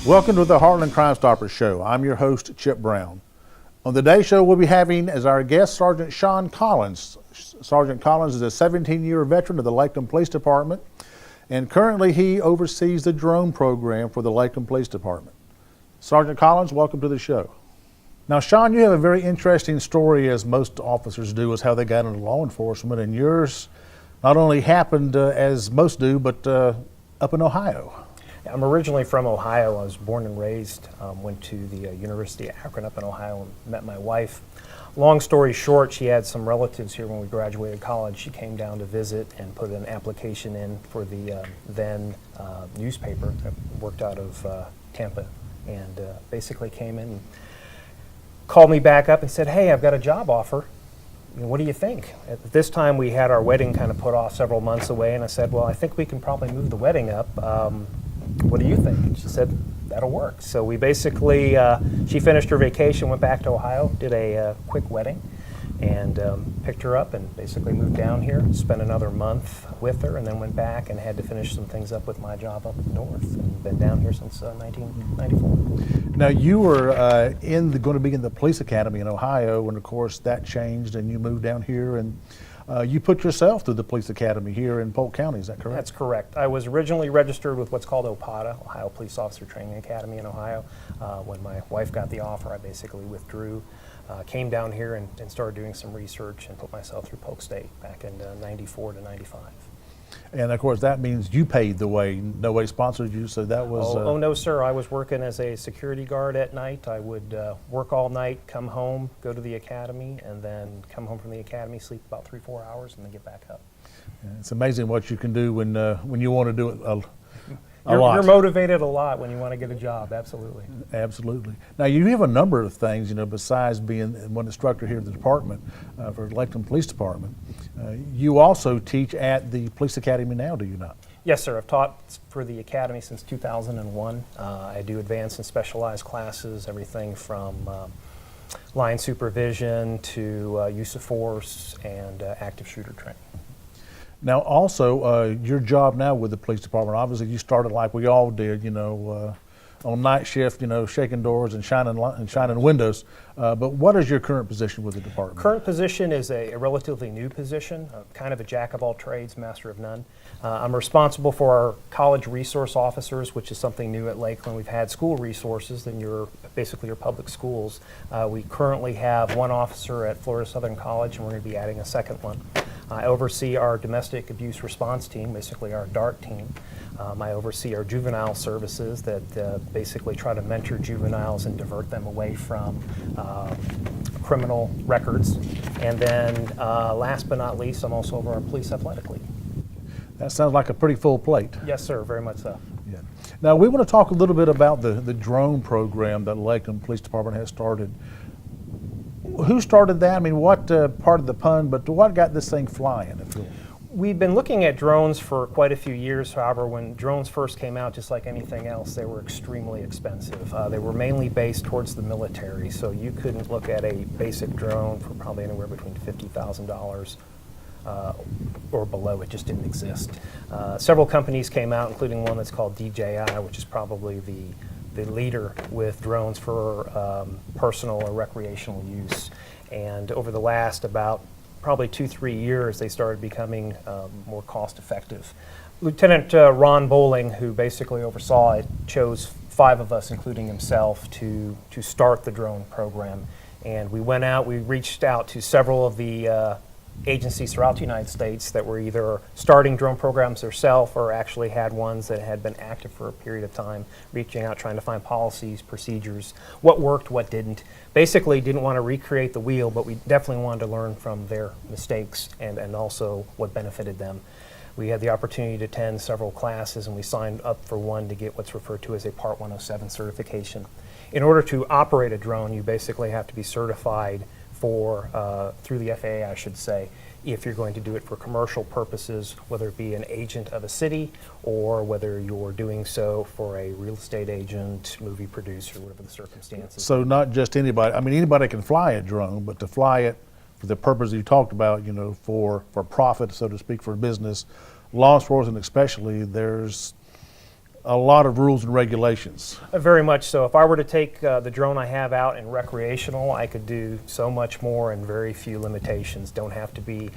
Welcome to the Heartland Crime Stoppers Show. I'm your host, Chip Brown. On today's show, we'll be having as our guest Sergeant Shawn Collins. Sergeant Collins is a 17-year veteran of the Lakeland Police Department, and currently he oversees the drone program for the Lakeland Police Department. Sergeant Collins, welcome to the show. Now, Shawn, you have a very interesting story, as most officers do, is how they got into law enforcement, and yours not only happened as most do, but up in Ohio. I'm originally from Ohio. I was born and raised, went to the University of Akron up in Ohio and met my wife. Long story short, she had some relatives here when we graduated college. She came down to visit and put an application in for the then newspaper that worked out of Tampa, and basically came in and called me back up and said, "Hey, I've got a job offer. What do you think?" At this time, we had our wedding kind of put off several months away, and I said, "Well, I think we can probably move the wedding up. What do you think?" And she said, "That'll work." So we basically, she finished her vacation, went back to Ohio, did a quick wedding, and picked her up and basically moved down here, spent another month with her, and then went back and had to finish some things up with my job up north, and been down here since 1994. Now, you were going to be in the police academy in Ohio, and of course that changed, and you moved down here, and you put yourself through the police academy here in Polk County, is that correct? That's correct. I was originally registered with what's called OPATA, Ohio Police Officer Training Academy in Ohio. When my wife got the offer, I basically withdrew, came down here and started doing some research and put myself through Polk State back in 94 to 95. And of course that means you paid the way, nobody sponsored you, so that was... Oh no, sir. I was working as a security guard at night. I would work all night, come home, go to the academy, and then come home from the academy, sleep about 3-4 hours, and then get back up. It's amazing what you can do when you want to do it a lot. You're motivated a lot when you want to get a job, absolutely. Absolutely. Now, you have a number of things, besides being one instructor here at the department for the Lakeland Police Department. You also teach at the police academy now, do you not? Yes, sir. I've taught for the academy since 2001. I do advanced and specialized classes, everything from line supervision to use of force and active shooter training. Now, also, your job now with the police department, obviously you started like we all did, on night shift, shaking doors and shining windows. But what is your current position with the department? Current position is a relatively new position, kind of a jack of all trades, master of none. I'm responsible for our college resource officers, which is something new at Lakeland. We've had school resources, then basically your public schools. We currently have one officer at Florida Southern College, and we're going to be adding a second one. I oversee our domestic abuse response team, basically our DART team. I oversee our juvenile services that basically try to mentor juveniles and divert them away from criminal records. And then last but not least, I'm also over our police athletic league. That sounds like a pretty full plate. Yes, sir, very much so. Yeah. Now, we want to talk a little bit about the drone program that Lakeland Police Department has started. Who started that? I mean, what part of the pun, but what got this thing flying, if you will? We've been looking at drones for quite a few years. However, when drones first came out, just like anything else, they were extremely expensive. They were mainly based towards the military, so you couldn't look at a basic drone for probably anywhere between $50,000 or below. It just didn't exist. Several companies came out, including one that's called DJI, which is probably the leader with drones for personal or recreational use. And over the last about probably 2-3 years, they started becoming more cost effective. Lieutenant Ron Bowling, who basically oversaw it, chose 5 of us, including himself, to start the drone program. And we went out, we reached out to several of the agencies throughout the United States that were either starting drone programs themselves or actually had ones that had been active for a period of time, reaching out, trying to find policies, procedures, what worked, what didn't. Basically didn't want to recreate the wheel, but we definitely wanted to learn from their mistakes and also what benefited them. We had the opportunity to attend several classes, and we signed up for one to get what's referred to as a Part 107 certification. In order to operate a drone, you basically have to be certified through the FAA, I should say, if you're going to do it for commercial purposes, whether it be an agent of a city or whether you're doing so for a real estate agent, movie producer, whatever the circumstances. So not just anybody, I mean anybody can fly a drone, but to fly it for the purpose you talked about, for profit, so to speak, for business, law enforcement especially, there's a lot of rules and regulations. Very much so. If I were to take the drone I have out in recreational, I could do so much more and very few limitations. Don't have to be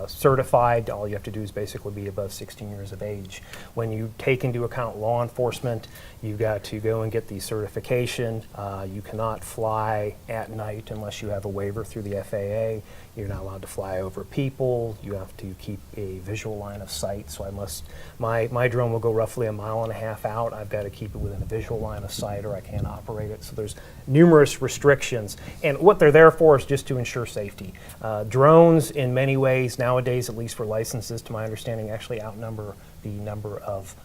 certified. All you have to do is basically be above 16 years of age. When you take into account law enforcement, you've got to go and get the certification. You cannot fly at night unless you have a waiver through the FAA. You're not allowed to fly over people. You have to keep a visual line of sight. So my drone will go roughly 1.5 miles out. I've got to keep it within a visual line of sight or I can't operate it. So there's numerous restrictions. And what they're there for is just to ensure safety. Drones, in many ways, nowadays, at least for licenses, to my understanding, actually outnumber the number of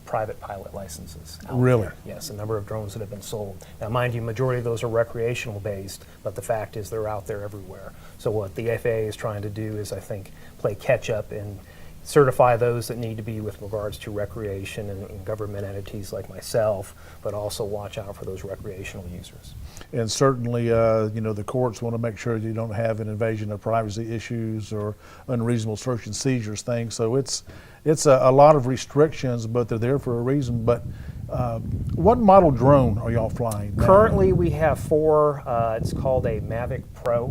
private pilot licenses out Really? there. Yes, the number of drones that have been sold. Now, mind you, majority of those are recreational based, but the fact is they're out there everywhere. So what the FAA is trying to do is, I think, play catch up and certify those that need to be with regards to recreation and government entities like myself, but also watch out for those recreational users. And certainly, the courts want to make sure you don't have an invasion of privacy issues or unreasonable search and seizures things. So it's a lot of restrictions, but they're there for a reason. But what model drone are y'all flying now? Currently, we have 4. It's called a Mavic Pro,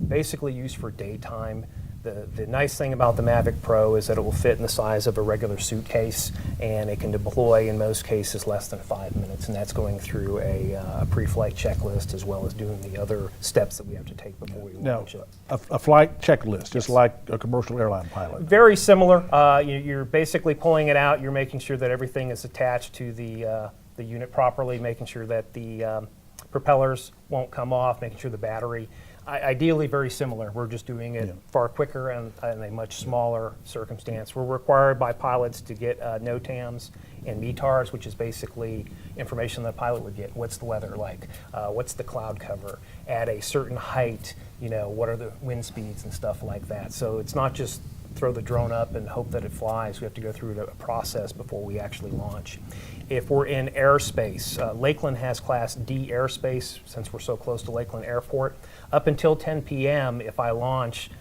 basically used for daytime. The nice thing about the Mavic Pro is that it will fit in the size of a regular suitcase, and it can deploy in most cases less than 5 minutes, and that's going through a pre-flight checklist as well as doing the other steps that we have to take before we Now, launch it. a flight checklist, just like a commercial airline pilot. Very similar. You're basically pulling it out. You're making sure that everything is attached to the unit properly, making sure that the propellers won't come off, making sure the battery. Ideally, very similar. We're just doing it far quicker and in a much smaller circumstance. We're required by pilots to get NOTAMs and METARs, which is basically information that a pilot would get. What's the weather like? What's the cloud cover? At a certain height, what are the wind speeds and stuff like that. So it's not just throw the drone up and hope that it flies. We have to go through a process before we actually launch. If we're in airspace, Lakeland has Class D airspace since we're so close to Lakeland Airport. Up until 10 p.m., if I launch,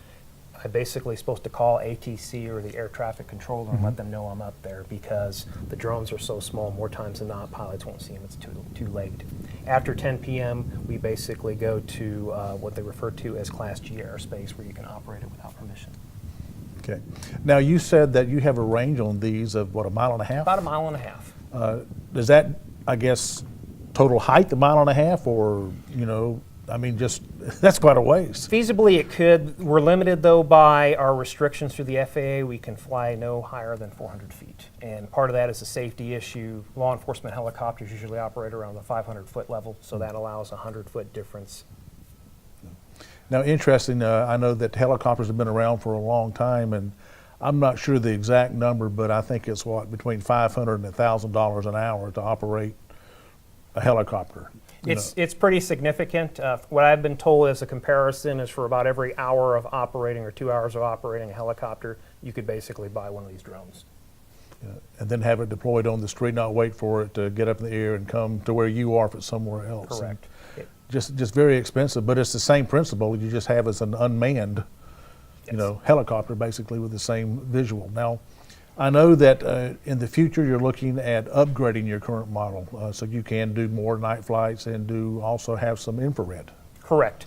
I'm basically supposed to call ATC or the air traffic controller and let them know I'm up there because the drones are so small, more times than not, pilots won't see them, it's too late. After 10 p.m., we basically go to what they refer to as Class G airspace where you can operate it without permission. Okay. Now, you said that you have a range on these of, what, 1.5 miles? About 1.5 miles. Does that, I guess, total height 1.5 miles or, just, that's quite a ways. Feasibly, it could. We're limited, though, by our restrictions through the FAA. We can fly no higher than 400 feet. And part of that is a safety issue. Law enforcement helicopters usually operate around the 500-foot level, so that allows a 100-foot difference. Now, interesting, I know that helicopters have been around for a long time, and I'm not sure the exact number, but I think it's between $500 and $1,000 an hour to operate a helicopter. It's pretty significant. What I've been told as a comparison is for about every hour of operating or 2 hours of operating a helicopter, you could basically buy one of these drones. And then have it deployed on the street, not wait for it to get up in the air and come to where you are if it's somewhere else. Correct. Just very expensive, but it's the same principle. You just have as an unmanned, helicopter basically with the same visual. Now, I know that in the future you're looking at upgrading your current model so you can do more night flights and also have some infrared. Correct.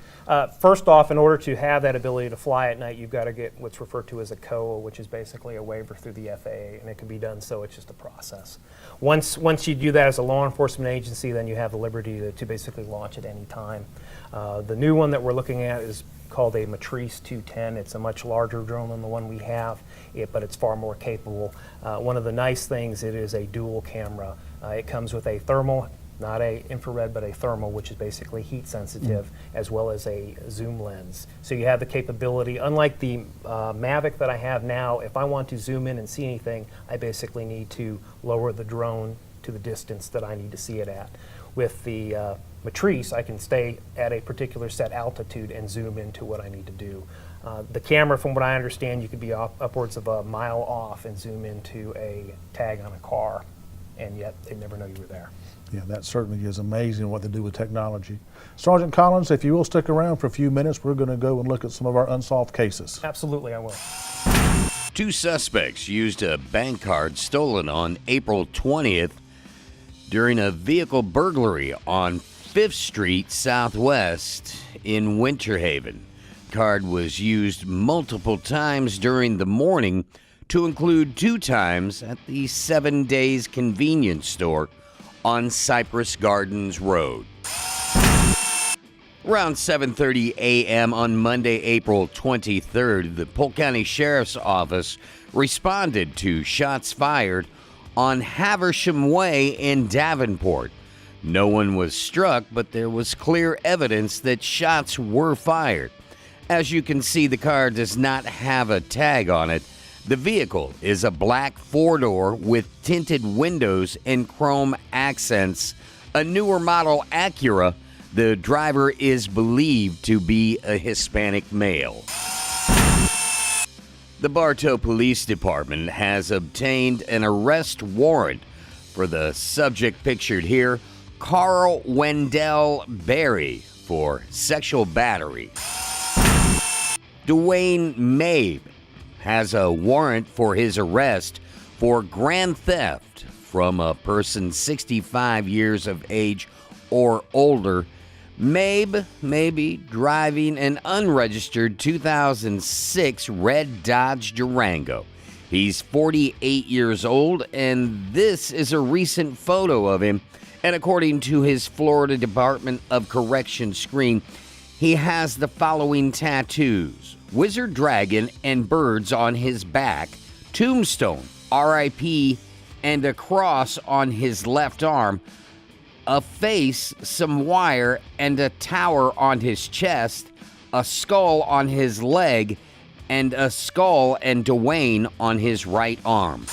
First off, in order to have that ability to fly at night, you've got to get what's referred to as a COA, which is basically a waiver through the FAA, and it can be done, so it's just a process. Once you do that as a law enforcement agency, then you have the liberty to basically launch at any time. The new one that we're looking at is called a Matrice 210. It's a much larger drone than the one we have, but it's far more capable. One of the nice things, it is a dual camera. It comes with a thermal, not a infrared, but a thermal, which is basically heat sensitive, as well as a zoom lens. So you have the capability, unlike the Mavic that I have now, if I want to zoom in and see anything, I basically need to lower the drone to the distance that I need to see it at. With the Matrice, I can stay at a particular set altitude and zoom into what I need to do. The camera, from what I understand, you could be upwards of 1 mile off and zoom into a tag on a car, and yet they never know you were there. Yeah, that certainly is amazing what they do with technology. Sergeant Collins, if you will stick around for a few minutes, we're going to go and look at some of our unsolved cases. Absolutely, I will. Two suspects used a bank card stolen on April 20th during a vehicle burglary on 5th Street Southwest in Winter Haven. The card was used multiple times during the morning, to include 2 times at the 7 Days convenience store on Cypress Gardens Road. Around 7:30 a.m. on Monday, April 23rd, the Polk County Sheriff's Office responded to shots fired on Haversham Way in Davenport. No one was struck, but there was clear evidence that shots were fired. As you can see, the car does not have a tag on it. The vehicle is a black 4-door with tinted windows and chrome accents, a newer model Acura. The driver is believed to be a Hispanic male. The Bartow Police Department has obtained an arrest warrant for the subject pictured here, Carl Wendell Berry, for sexual battery. Dwayne Mabe has a warrant for his arrest for grand theft from a person 65 years of age or older. Mabe may be driving an unregistered 2006 red Dodge Durango. He's 48 years old, and this is a recent photo of him. And according to his Florida Department of Correction screen, he has the following tattoos: Wizard Dragon and birds on his back, tombstone, RIP, and a cross on his left arm, a face, some wire, and a tower on his chest, a skull on his leg, and a skull and Dwayne on his right arm.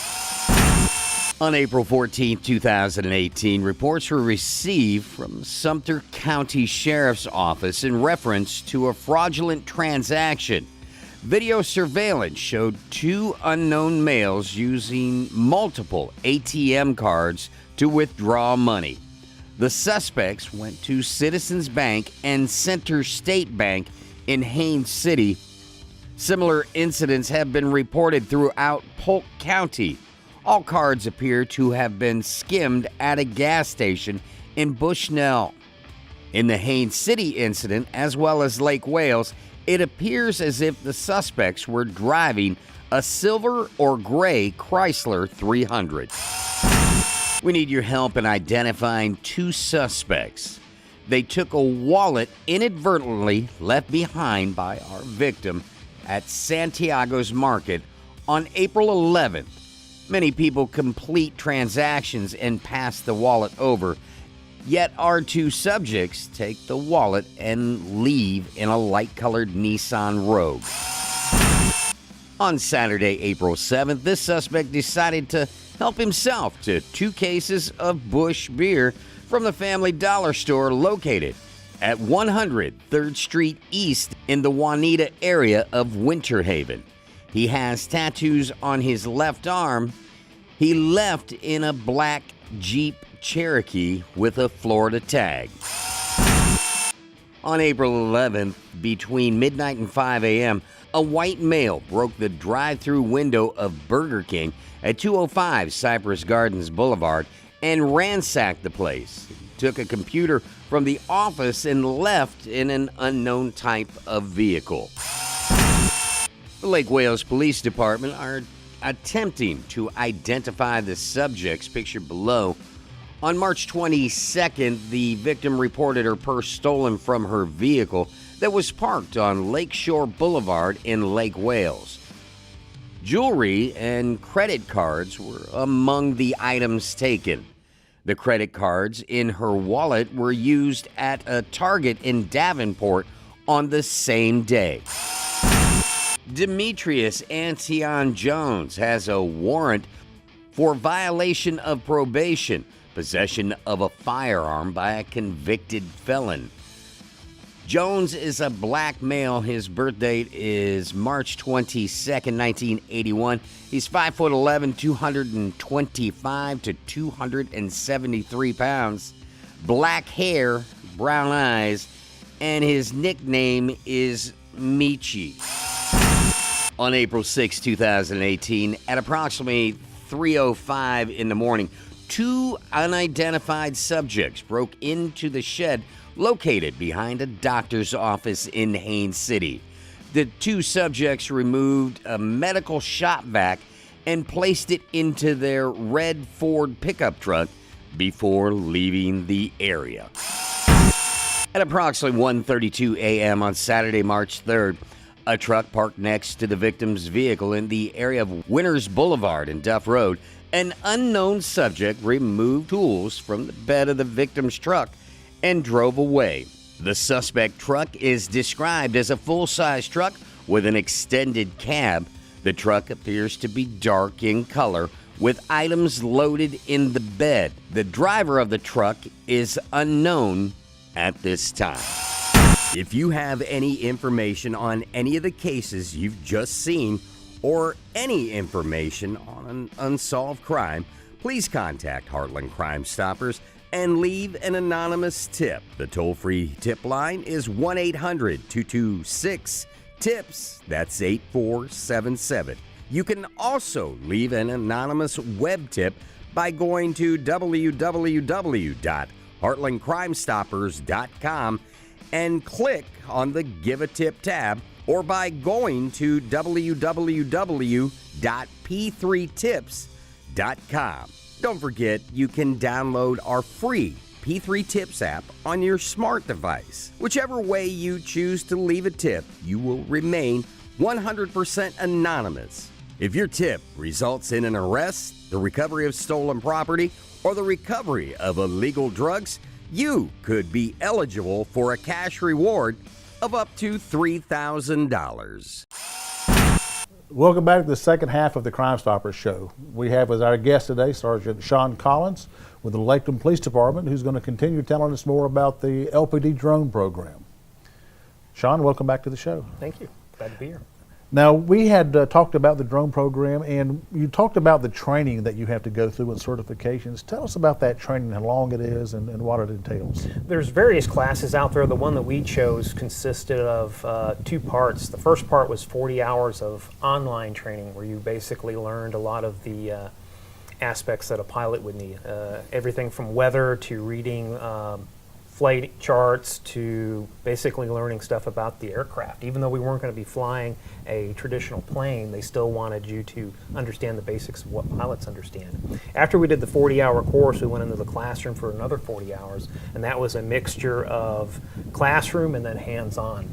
On April 14, 2018, reports were received from Sumter County Sheriff's Office in reference to a fraudulent transaction. Video surveillance showed 2 unknown males using multiple ATM cards to withdraw money. The suspects went to Citizens Bank and Center State Bank in Haines City. Similar incidents have been reported throughout Polk County. All cards appear to have been skimmed at a gas station in Bushnell. In the Haines City incident, as well as Lake Wales, it appears as if the suspects were driving a silver or gray Chrysler 300. We need your help in identifying 2 suspects. They took a wallet inadvertently left behind by our victim at Santiago's Market on April 11th. Many people complete transactions and pass the wallet over, yet our 2 subjects take the wallet and leave in a light-colored Nissan Rogue. On Saturday, April 7th, this suspect decided to help himself to 2 cases of Busch beer from the Family Dollar store located at 100 3rd Street East in the Juanita area of Winter Haven. He has tattoos on his left arm. He left in a black Jeep Cherokee with a Florida tag. On April 11th, between midnight and 5 a.m., a white male broke the drive-through window of Burger King at 205 Cypress Gardens Boulevard and ransacked the place. He took a computer from the office and left in an unknown type of vehicle. The Lake Wales Police Department are attempting to identify the subjects pictured below. On March 22nd, the victim reported her purse stolen from her vehicle that was parked on Lakeshore Boulevard in Lake Wales. Jewelry and credit cards were among the items taken. The credit cards in her wallet were used at a Target in Davenport on the same day. Demetrius Antion Jones has a warrant for violation of probation, possession of a firearm by a convicted felon. Jones is a black male. His birth date is March 22nd, 1981. He's 5'11", 225 to 273 pounds, black hair, brown eyes, and his nickname is Michi. On April 6, 2018, at approximately 3:05 in the morning, two unidentified subjects broke into the shed located behind a doctor's office in Haines City. The two subjects removed a medical shop vac and placed it into their red Ford pickup truck before leaving the area. At approximately 1:32 a.m. on Saturday, March 3rd, a truck parked next to the victim's vehicle in the area of Winters Boulevard and Duff Road. An unknown subject removed tools from the bed of the victim's truck and drove away. The suspect truck is described as a full-size truck with an extended cab. The truck appears to be dark in color with items loaded in the bed. The driver of the truck is unknown at this time. If you have any information on any of the cases you've just seen or any information on an unsolved crime, please contact Heartland Crime Stoppers and leave an anonymous tip. The toll-free tip line is 1-800-226-TIPS. That's 8477. You can also leave an anonymous web tip by going to www.heartlandcrimestoppers.com and click on the Give a Tip tab, or by going to www.p3tips.com. Don't forget, you can download our free P3 Tips app on your smart device. Whichever way you choose to leave a tip, you will remain 100% anonymous. If your tip results in an arrest, the recovery of stolen property, or the recovery of illegal drugs, you could be eligible for a cash reward of up to $3,000. Welcome back to the second half of the Crime Stoppers show. We have as our guest today Sergeant Shawn Collins with the Lakeland Police Department, who's going to continue telling us more about the LPD drone program. Shawn, welcome back to the show. Thank you. Glad to be here. Now, we had talked about the drone program, and you talked about the training that you have to go through and certifications. Tell us about that training, how long it is, and what it entails. There's various classes out there. The one that we chose consisted of two parts. The first part was 40 hours of online training, where you basically learned a lot of the aspects that a pilot would need. Everything from weather to reading flight charts to basically learning stuff about the aircraft. Even though we weren't going to be flying a traditional plane, they still wanted you to understand the basics of what pilots understand. After we did the 40-hour course, we went into the classroom for another 40 hours, and that was a mixture of classroom and then hands-on.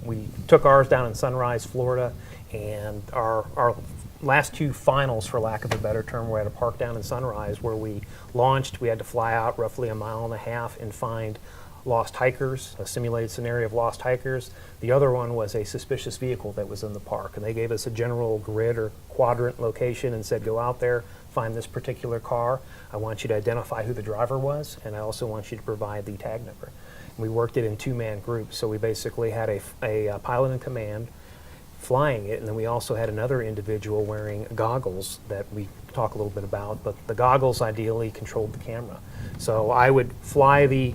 We took ours down in Sunrise, Florida, and our last two finals, for lack of a better term, were at a park down in Sunrise where we launched. We had to fly out roughly 1.5 miles and find lost hikers, a simulated scenario of lost hikers. The other one was a suspicious vehicle that was in the park, and they gave us a general grid or quadrant location and said, go out there, find this particular car. I want you to identify who the driver was, and I also want you to provide the tag number. And we worked it in two-man groups, so we basically had a pilot in command flying it, and then we also had another individual wearing goggles that we talk a little bit about, but the goggles ideally controlled the camera. So I would fly the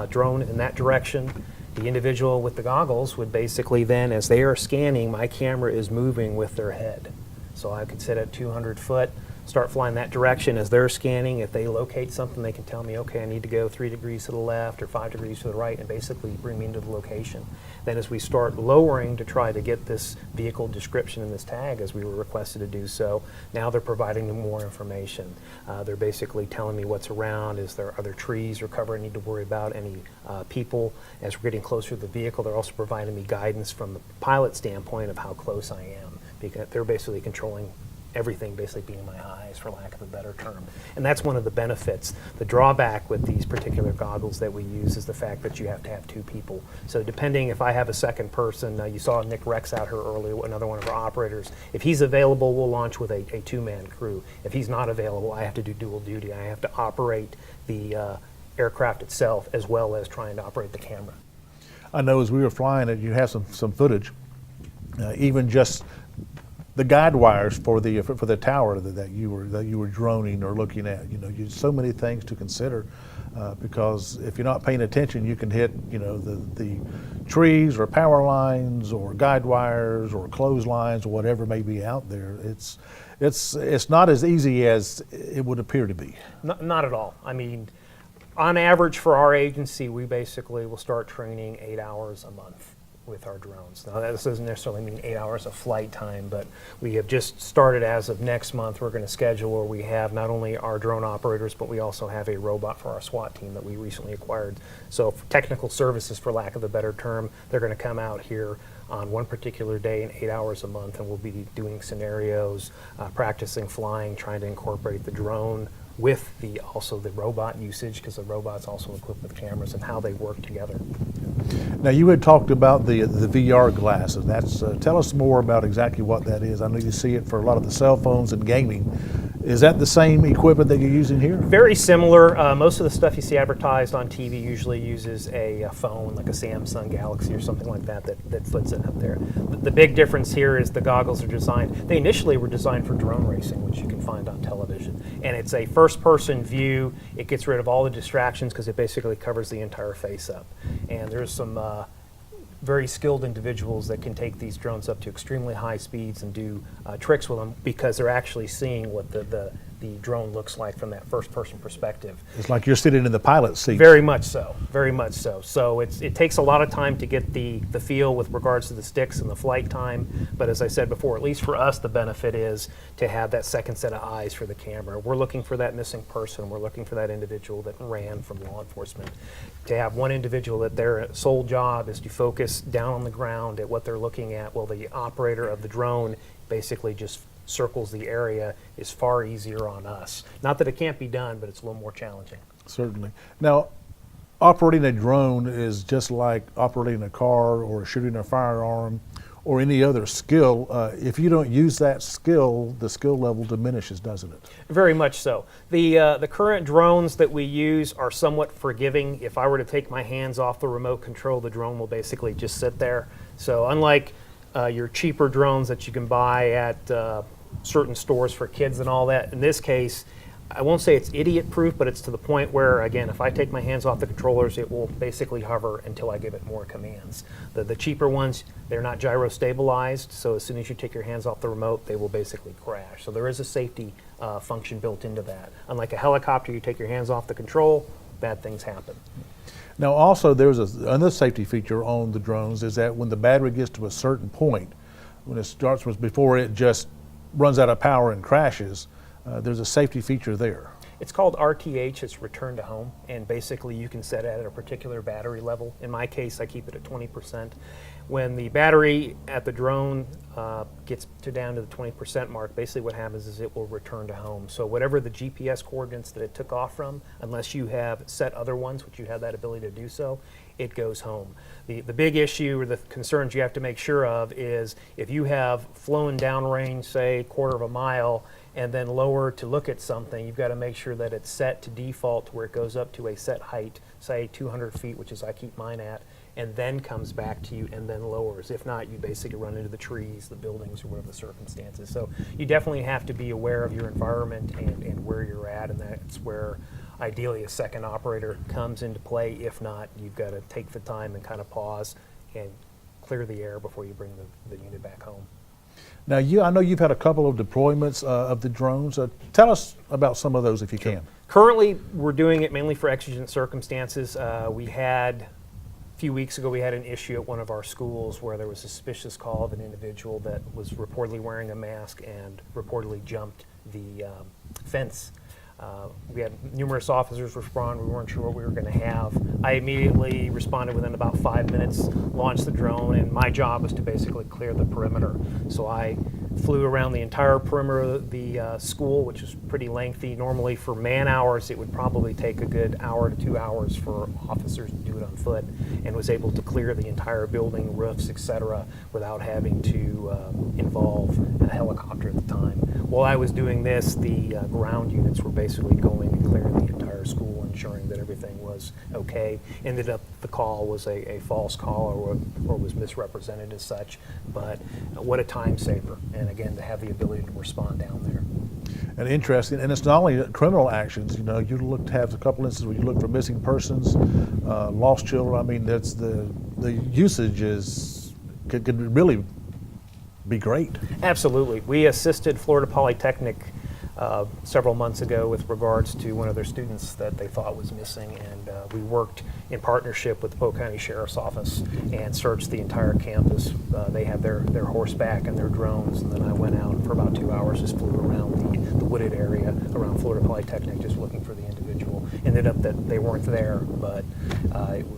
drone in that direction. The individual with the goggles would basically then, as they are scanning, my camera is moving with their head. So I could sit at 200 foot, start flying that direction as they're scanning. If they locate something, they can tell me, okay, I need to go 3 degrees to the left or 5 degrees to the right, and basically bring me into the location. Then as we start lowering to try to get this vehicle description in this tag, as we were requested to do so, now they're providing me more information. They're basically telling me what's around. Are there trees or cover I need to worry about? Any people? As we're getting closer to the vehicle, they're also providing me guidance from the pilot standpoint of how close I am, because they're basically controlling everything basically being my eyes, for lack of a better term. And that's one of the benefits. The drawback with these particular goggles that we use is the fact that you have to have two people. So depending if I have a second person, you saw Nick Rex out here earlier, another one of our operators. If he's available, we'll launch with a two-man crew. If he's not available, I have to do dual duty. I have to operate the aircraft itself as well as trying to operate the camera. I know as we were flying it, you have some footage, even just the guide wires for the tower that you were droning or looking at. So many things to consider, because if you're not paying attention, you can hit the trees or power lines or guide wires or clotheslines or whatever may be out there. It's not as easy as it would appear to be. Not at all. I mean, on average for our agency, we basically will start training 8 hours a month with our drones. Now, that doesn't necessarily mean 8 hours of flight time, but we have just started as of next month. We're going to schedule where we have not only our drone operators, but we also have a robot for our SWAT team that we recently acquired. So for technical services, for lack of a better term, they're going to come out here on one particular day in 8 hours a month, and we'll be doing scenarios, practicing flying, trying to incorporate the drone with also the robot usage, because the robot's also equipped with cameras, and how they work together. Now, you had talked about the VR glasses. Tell us more about exactly what that is. I know you see it for a lot of the cell phones and gaming. Is that the same equipment that you're using here? Very similar. Most of the stuff you see advertised on TV usually uses a phone, like a Samsung Galaxy or something like that fits it up there. The big difference here is the goggles are designed. They initially were designed for drone racing, which you can find on television. And it's a first-person view. It gets rid of all the distractions because it basically covers the entire face up. And there's some very skilled individuals that can take these drones up to extremely high speeds and do tricks with them, because they're actually seeing what the drone looks like from that first-person perspective. It's like you're sitting in the pilot's seat. Very much so, very much so. So it takes a lot of time to get the feel with regards to the sticks and the flight time, but as I said before, at least for us, the benefit is to have that second set of eyes for the camera. We're looking for that missing person. We're looking for that individual that ran from law enforcement. To have one individual that their sole job is to focus down on the ground at what they're looking at, while the operator of the drone basically just circles the area, is far easier on us. Not that it can't be done, but it's a little more challenging. Certainly. Now, operating a drone is just like operating a car or shooting a firearm or any other skill. If you don't use that skill, the skill level diminishes, doesn't it? Very much so. The current drones that we use are somewhat forgiving. If I were to take my hands off the remote control, the drone will basically just sit there. So unlike your cheaper drones that you can buy at certain stores for kids and all that, in this case, I won't say it's idiot-proof, but it's to the point where, again, if I take my hands off the controllers, it will basically hover until I give it more commands. The cheaper ones, they're not gyro-stabilized, so as soon as you take your hands off the remote, they will basically crash. So there is a safety function built into that. Unlike a helicopter, you take your hands off the control, bad things happen. Now, also, there's another safety feature on the drones, is that when the battery gets to a certain point, when it starts with, before it just runs out of power and crashes, there's a safety feature there. It's called RTH, it's return to home, and basically you can set it at a particular battery level. In my case, I keep it at 20%. When the battery at the drone gets down to the 20% mark, basically what happens is it will return to home. So whatever the GPS coordinates that it took off from, unless you have set other ones, which you have that ability to do so, it goes home. The big issue, or the concerns you have to make sure of, is if you have flown downrange, say quarter of a mile, and then lower to look at something, you've got to make sure that it's set to default to where it goes up to a set height, say 200 feet, which is I keep mine at, and then comes back to you and then lowers. If not, you basically run into the trees, the buildings, or whatever the circumstances. So you definitely have to be aware of your environment and where you're at, and that's where ideally a second operator comes into play. If not, you've got to take the time and kind of pause and clear the air before you bring the unit back home. Now, I know you've had a couple of deployments of the drones. Tell us about some of those if you can. Currently, we're doing it mainly for exigent circumstances. We had, a few weeks ago, we had an issue at one of our schools where there was a suspicious call of an individual that was reportedly wearing a mask and reportedly jumped the fence. We had numerous officers respond. We weren't sure what we were going to have. I immediately responded within about 5 minutes, launched the drone, and my job was to basically clear the perimeter. So I flew around the entire perimeter of the school, which is pretty lengthy. Normally for man hours, it would probably take a good hour to 2 hours for officers to do it on foot, and was able to clear the entire building, roofs, etc., without having to involve a helicopter at the time. While I was doing this, the ground units were basically going and clearing the entire entire school, ensuring that everything was okay. Ended up the call was a false call or was misrepresented as such, but what a time saver. And again, to have the ability to respond down there. And interesting, and it's not only criminal actions. You know, you have a couple instances where you look for missing persons, lost children. I mean, that's the usage could really be great. Absolutely. We assisted Florida Polytechnic several months ago with regards to one of their students that they thought was missing, and we worked in partnership with the Polk County Sheriff's Office and searched the entire campus. They had their horseback and their drones, and then I went out and for about 2 hours, just flew around the wooded area around Florida Polytechnic just looking for the individual. Ended up that they weren't there, but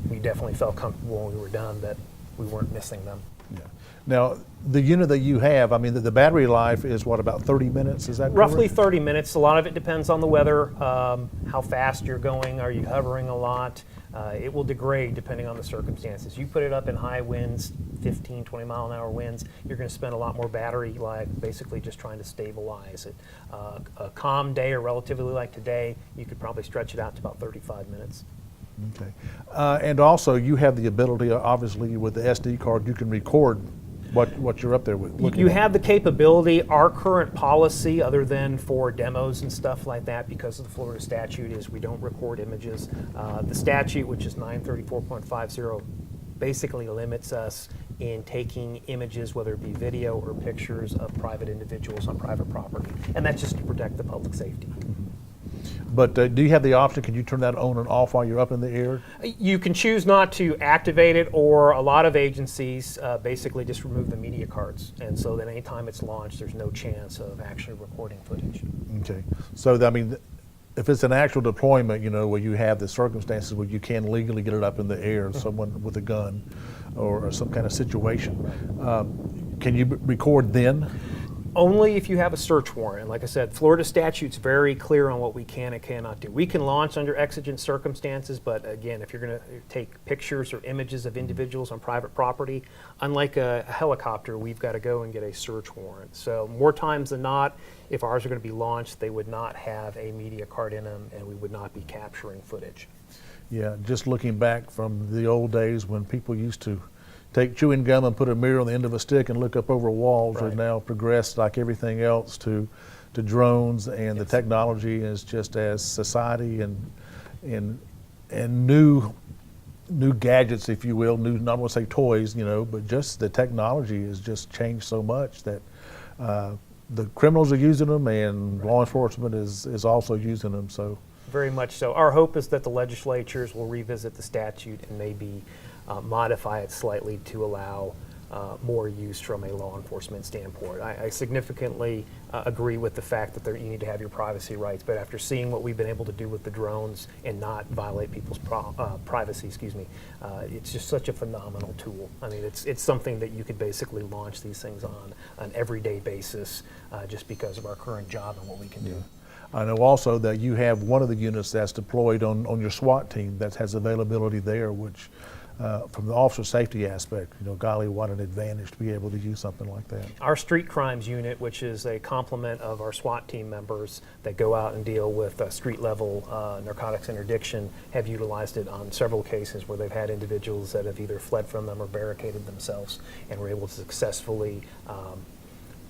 we definitely felt comfortable when we were done that we weren't missing them. Yeah. Now, the unit that you have, I mean, the battery life is what, about 30 minutes? Is that Roughly correct? 30 minutes. A lot of it depends on the weather, how fast you're going, are you hovering a lot. It will degrade depending on the circumstances. You put it up in high winds, 15, 20 mile an hour winds, you're going to spend a lot more battery life basically just trying to stabilize it. A calm day or relatively like today, you could probably stretch it out to about 35 minutes. Okay. And also, you have the ability, obviously, with the SD card, you can record what you're up there with. You have the capability. Our current policy, other than for demos and stuff like that, because of the Florida statute, is we don't record images. The statute, which is 934.50, basically limits us in taking images, whether it be video or pictures of private individuals on private property. And that's just to protect the public safety. But do you have the option, can you turn that on and off while you're up in the air? You can choose not to activate it, or a lot of agencies basically just remove the media cards. And so that anytime it's launched, there's no chance of actually recording footage. Okay. So, I mean, if it's an actual deployment, you know, where you have the circumstances where you can legally get it up in the air, someone with a gun or some kind of situation, can you record then? Only if you have a search warrant. And like I said, Florida statute's very clear on what we can and cannot do. We can launch under exigent circumstances, but again, if you're going to take pictures or images of individuals on private property, unlike a helicopter, we've got to go and get a search warrant. So more times than not, if ours are going to be launched, they would not have a media card in them, and we would not be capturing footage. Yeah, just looking back from the old days when people used to take chewing gum and put a mirror on the end of a stick and look up over walls. Right. Have now progressed, like everything else, to drones, and the technology is just as society and new gadgets, if you will, new, not want to say toys, you know, but just the technology has just changed so much that the criminals are using them, and law enforcement is also using them. So very much so. Our hope is that the legislatures will revisit the statute and maybe modify it slightly to allow more use from a law enforcement standpoint. I significantly agree with the fact that you need to have your privacy rights, but after seeing what we've been able to do with the drones and not violate people's privacy, it's just such a phenomenal tool. I mean, it's something that you could basically launch these things on an everyday basis just because of our current job and what we can do. I know also that you have one of the units that's deployed on your SWAT team that has availability there, which from the officer safety aspect, you know, golly, what an advantage to be able to use something like that. Our street crimes unit, which is a complement of our SWAT team members that go out and deal with street level narcotics interdiction, have utilized it on several cases where they've had individuals that have either fled from them or barricaded themselves, and were able to successfully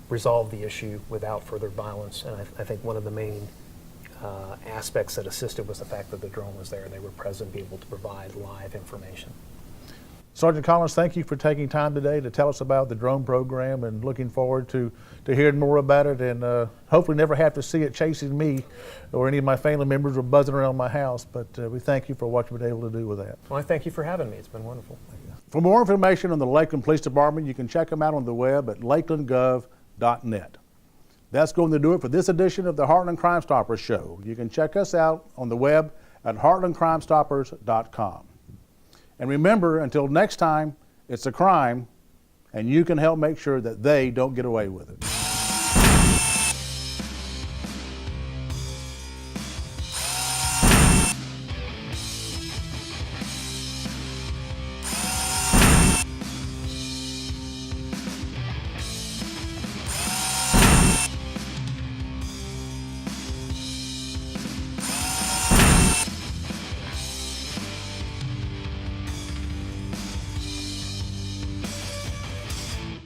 resolve the issue without further violence. And I think one of the main aspects that assisted was the fact that the drone was there. They were present, be able to provide live information. Sergeant Collins, thank you for taking time today to tell us about the drone program, and looking forward to hearing more about it, and hopefully never have to see it chasing me or any of my family members or buzzing around my house. But we thank you for what you've been able to do with that. Well, I thank you for having me. It's been wonderful. For more information on the Lakeland Police Department, you can check them out on the web at lakelandgov.net. That's going to do it for this edition of the Heartland Crime Stoppers Show. You can check us out on the web at heartlandcrimestoppers.com. And remember, until next time, it's a crime, and you can help make sure that they don't get away with it.